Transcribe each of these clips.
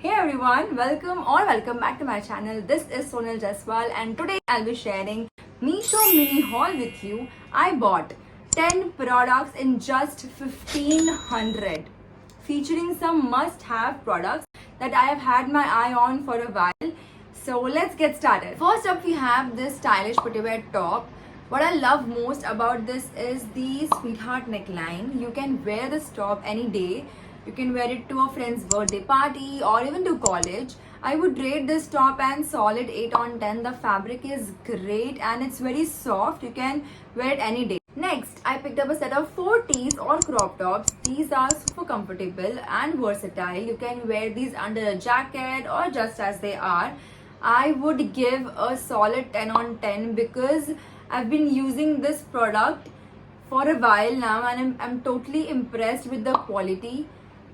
Hey everyone, welcome back to my channel. This is Sonal Jaswal and today I'll be sharing Meesho mini haul with you. I bought 10 products in just 1500 featuring some must-have products that I have had my eye on for a while. So let's get started. First up we have this stylish putty-wear top. What I love most about this is the sweetheart neckline. You can wear this top any day. You can wear it to a friend's birthday party or even to college. I would rate this top an solid 8 on 10. The fabric is great and it's very soft. You can wear it any day. Next, I picked up a set of 4 tees or crop tops. These are super comfortable and versatile. You can wear these under a jacket or just as they are. I would give a solid 10 on 10 because I've been using this product for a while now and I'm totally impressed with the quality.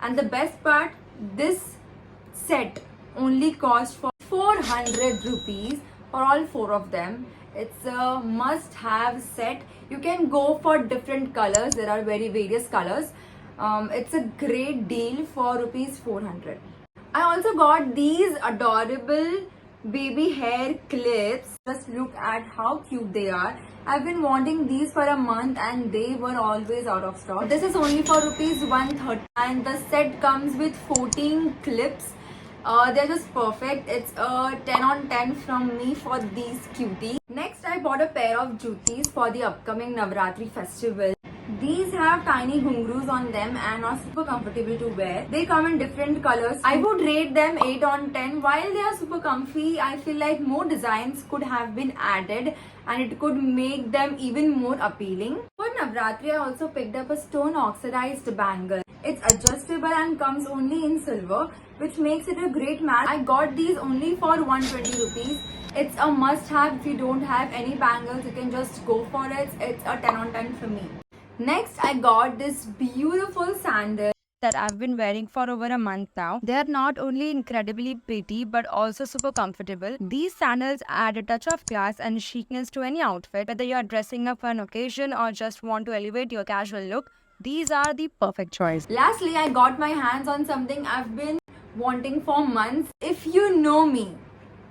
And the best part, this set only cost for 400 rupees for all 4 of them. It's a must-have set. You can go for different colors. There are various colors. It's a great deal for rupees 400. I also got these adorable baby hair clips. Just look at how cute they are. I've been wanting these for a month and they were always out of stock. This is only for rupees 130 and the set comes with 14 clips. They're just perfect. It's a 10 on 10 from me for these cuties. Next, I bought a pair of jutis for the upcoming Navratri festival. These have tiny ghungroos on them and are super comfortable to wear. They come in different colors. I would rate them 8 on 10. While they are super comfy, I feel like more designs could have been added and it could make them even more appealing. For Navratri, I also picked up a stone oxidized bangle. It's adjustable and comes only in silver, which makes it a great match. I got these only for 120 rupees. It's a must-have. If you don't have any bangles, you can just go for it. It's a 10 on 10 for me. Next, I got this beautiful sandal that I've been wearing for over a month now. They are not only incredibly pretty but also super comfortable. These sandals add a touch of class and chicness to any outfit. Whether you're dressing up for an occasion or just want to elevate your casual look, these are the perfect choice. Lastly, I got my hands on something I've been wanting for months. If you know me,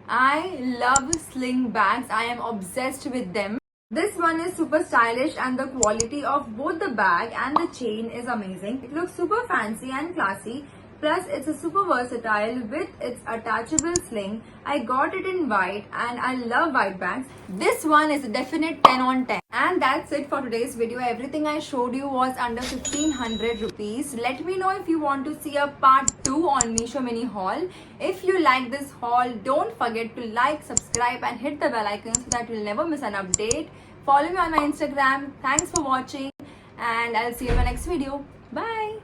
I love sling bags. I am obsessed with them. This one is super stylish and the quality of both the bag and the chain is amazing. It looks super fancy and classy. Plus, it's a super versatile with its attachable sling. I got it in white and I love white bags. This one is a definite 10 on 10. And that's it for today's video. Everything I showed you was under 1500 rupees. Let me know if you want to see a part 2 on Meesho mini haul. If you like this haul, don't forget to like, subscribe and hit the bell icon so that you'll never miss an update. Follow me on my Instagram. Thanks for watching and I'll see you in my next video. Bye.